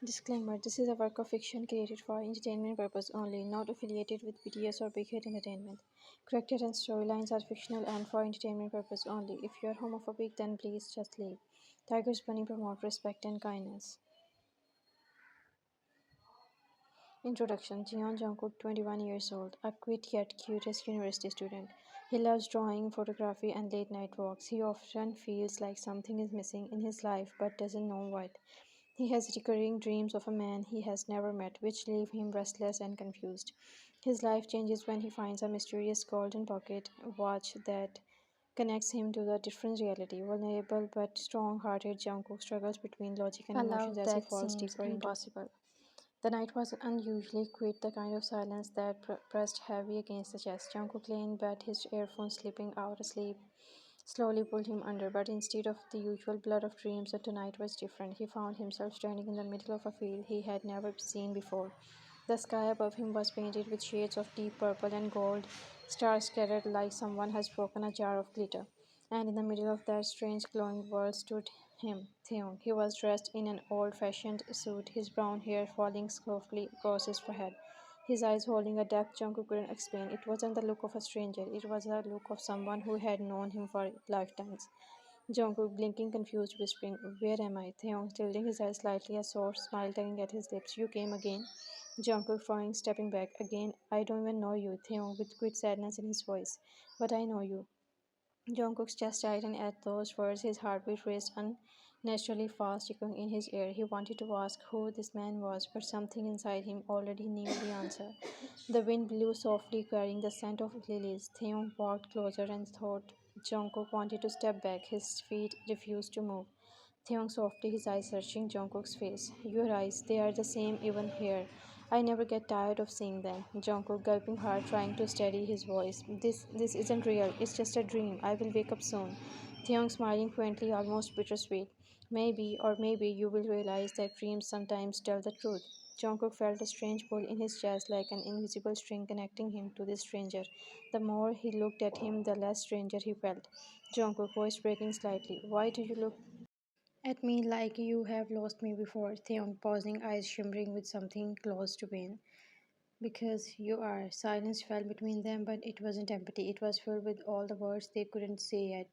Disclaimer: this is a work of fiction created for entertainment purpose only, not affiliated with BTS or Big Hit Entertainment. Characters and storylines are fictional and for entertainment purpose only. If you are homophobic, then please just leave. Tiger's Bunny promote respect and kindness. Introduction: Jeon Jungkook, 21 years old, a quiet yet curious university student. He loves drawing, photography, and late night walks. He often feels like something is missing in his life but doesn't know what. He has recurring dreams of a man he has never met, which leave him restless and confused. His life changes when he finds a mysterious golden pocket watch that connects him to a different reality. Vulnerable but strong hearted, Jungkook struggles between logic and A emotions love as he that falls seems deeper into. impossible. The night was unusually quiet, the kind of silence that pressed heavy against the chest. Jungkook lay in bed, his earphones slipping out asleep slowly pulled him under, but instead of the usual blur of dreams, tonight was different. He found himself standing in the middle of a field he had never seen before. The sky above him was painted with shades of deep purple and gold, stars scattered like someone has broken a jar of glitter. And in the middle of that strange glowing world stood him, Taehyung. He was dressed in an old-fashioned suit, his brown hair falling softly across his forehead. His eyes holding a depth Jungkook couldn't explain. It wasn't the look of a stranger, it was the look of someone who had known him for lifetimes. Jungkook blinking, confused, whispering, "Where am I?" Taehyung tilting his eyes slightly, a soft smile tugging at his lips. "You came again?" Jungkook frowning, stepping back. "Again? I don't even know you," Taehyung with quick sadness in his voice. "But I know you." Jungkook's chest tightened at those words. His heartbeat raced unnaturally fast, echoing in his ear. He wanted to ask who this man was, but something inside him already knew the answer. The wind blew softly, carrying the scent of lilies. Theon walked closer and thought Jungkook wanted to step back. His feet refused to move. Theon softly, his eyes searching Jungkook's face. "Your eyes, they are the same even here. I never get tired of seeing them." Jungkook gulping hard, trying to steady his voice. This isn't real. It's just a dream. I will wake up soon." Theon smiling faintly, almost bittersweet. "Maybe, or maybe you will realize that dreams sometimes tell the truth." Jungkook felt a strange pull in his chest, like an invisible string connecting him to this stranger. The more he looked at him, the less stranger he felt. Jungkook, voice breaking slightly. "Why do you look at me like you have lost me before?" Theon pausing, eyes shimmering with something close to pain. "Because you are." Silence fell between them, but it wasn't empty. It was filled with all the words they couldn't say yet.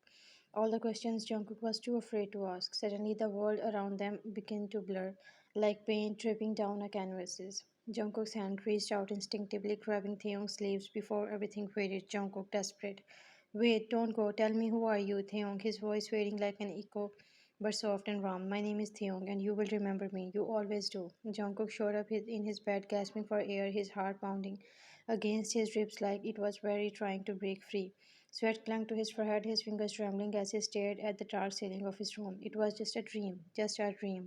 All the questions Jungkook was too afraid to ask. Suddenly the world around them began to blur, like paint dripping down a canvas. Jungkook's hand reached out instinctively, grabbing Taehyung's sleeves before everything faded. Jungkook, desperate. "Wait, don't go. Tell me, who are you?" Taehyung, his voice fading like an echo, but soft and warm. "My name is Taehyung, and you will remember me. You always do." Jungkook showed up in his bed, gasping for air, his heart pounding against his ribs like it was very trying to break free. Sweat clung to his forehead, his fingers trembling as he stared at the dark ceiling of his room. It was just a dream.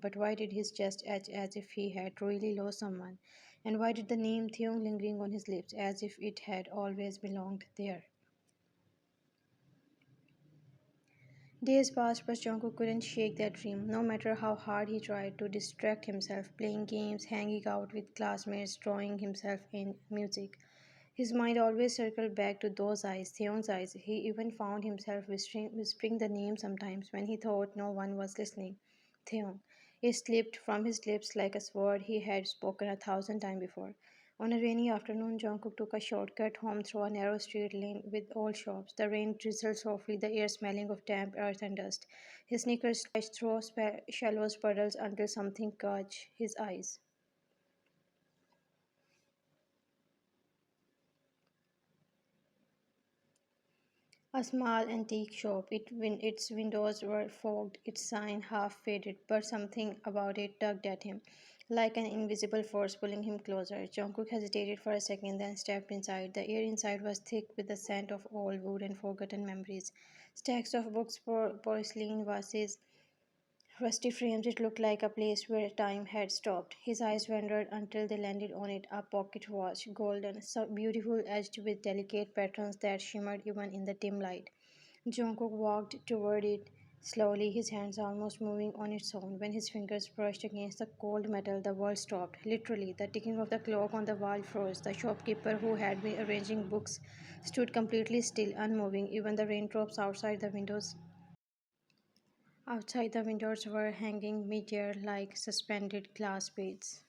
But why did his chest itch as if he had really lost someone? And why did the name Theon lingering on his lips as if it had always belonged there? Days passed, but Jungkook couldn't shake that dream, no matter how hard he tried to distract himself, playing games, hanging out with classmates, drawing himself in music. His mind always circled back to those eyes, Theon's eyes. He even found himself whispering the name sometimes when he thought no one was listening. Theon. It slipped from his lips like a word he had spoken 1,000 times before. On a rainy afternoon, Jungkook took a shortcut home through a narrow street lined with old shops. The rain drizzled softly, the air smelling of damp earth and dust. His sneakers splashed through shallow puddles until something caught his eyes. A small antique shop. Its windows were fogged, its sign half faded, but something about it tugged at him, like an invisible force pulling him closer. Jungkook hesitated for a second, then stepped inside. The air inside was thick with the scent of old wood and forgotten memories. Stacks of books, porcelain vases, rusty frames. It looked like a place where time had stopped. His eyes wandered until they landed on it, a pocket watch, golden, so beautiful, edged with delicate patterns that shimmered even in the dim light. Jungkook walked toward it slowly, his hands almost moving on its own. When his fingers brushed against the cold metal, the world stopped. Literally, the ticking of the clock on the wall froze. The shopkeeper who had been arranging books stood completely still, unmoving. Even the raindrops outside the windows Outside, the windows were hanging mid-air like suspended glass beads.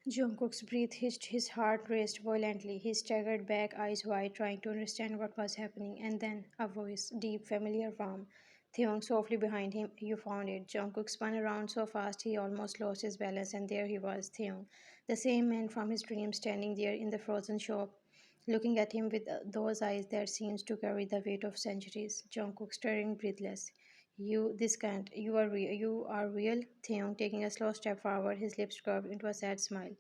Jungkook's breath hitched, his heart raced violently. He staggered back, eyes wide, trying to understand what was happening. And then a voice, deep, familiar, warm. Taehyung softly behind him. You found it. Jungkook spun around so fast he almost lost his balance, and there he was, Taehyung, the same man from his dream, standing there in the frozen shop, looking at him with those eyes that seemed to carry the weight of centuries. Jungkook staring breathless. This can't. You are real. Taeyong taking a slow step forward, his lips curved into a sad smile.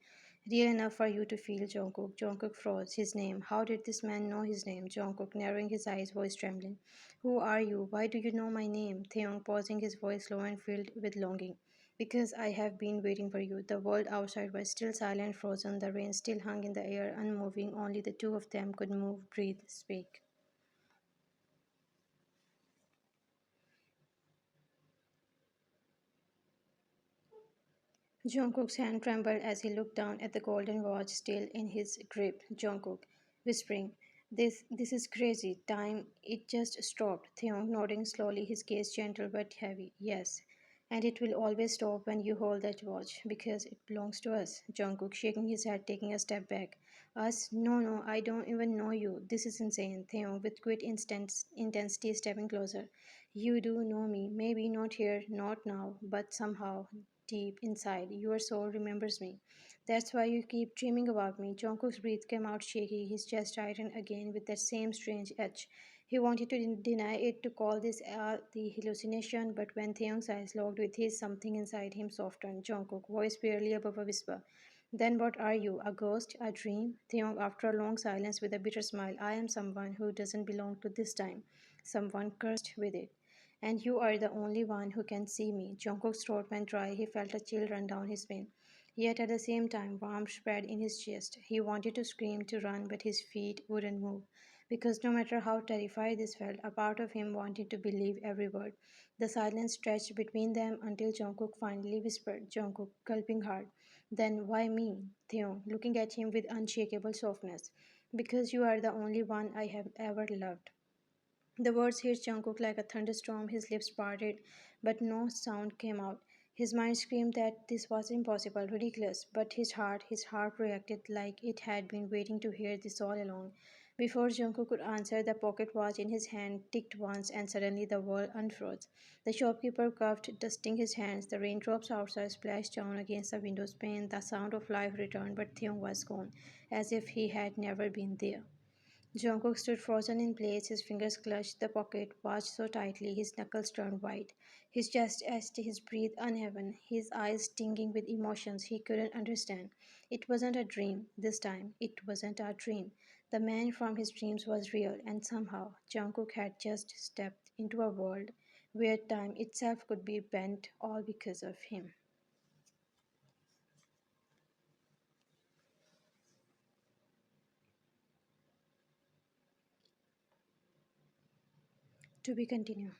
Real enough for you to feel, Jungkook. Jungkook froze. His name. How did this man know his name? Jungkook narrowing his eyes, voice trembling. Who are you? Why do you know my name? Taeyong pausing, his voice low and filled with longing. Because I have been waiting for you. The world outside was still silent, frozen. The rain still hung in the air, unmoving. Only the two of them could move, breathe, speak. Jungkook's hand trembled as he looked down at the golden watch still in his grip. Jungkook, whispering, this is crazy. Time, it just stopped. Theon nodding slowly, his gaze gentle but heavy. Yes. And it will always stop when you hold that watch, because it belongs to us. Jungkook shaking his head, taking a step back. Us? No, no, I don't even know you. This is insane. Theon, with great intensity, stepping closer. You do know me. Maybe not here, not now, but somehow, deep inside, your soul remembers me. That's why you keep dreaming about me. Jungkook's breath came out shaky, his chest tightened again with that same strange edge. He wanted to deny it, to call this the hallucination, but when Theung's eyes locked with his, something inside him softened. Jungkook, voice barely above a whisper. Then what are you? A ghost? A dream? Theung, after a long silence, with a bitter smile, I am someone who doesn't belong to this time. Someone cursed with it. And you are the only one who can see me. Jungkook's throat went dry. He felt a chill run down his spine. Yet at the same time, warmth spread in his chest. He wanted to scream, to run, but his feet wouldn't move. Because no matter how terrified this felt, a part of him wanted to believe every word. The silence stretched between them until Jungkook finally whispered, Jungkook, gulping hard. Then why me? Theon, looking at him with unshakable softness. Because you are the only one I have ever loved. The words hit Jungkook like a thunderstorm. His lips parted, but no sound came out. His mind screamed that this was impossible, ridiculous, but his heart reacted like it had been waiting to hear this all along. Before Jungkook could answer, the pocket watch in his hand ticked once, and suddenly the world unfroze. The shopkeeper coughed, dusting his hands. The raindrops outside splashed down against the window pane. The sound of life returned, but Theon was gone, as if he had never been there. Jungkook stood frozen in place, his fingers clutched the pocket watch so tightly his knuckles turned white. His chest ached, his breath uneven, his eyes stinging with emotions he couldn't understand. It wasn't a dream this time. It wasn't a dream. The man from his dreams was real, and somehow Jungkook had just stepped into a world where time itself could be bent, all because of him. To be continued.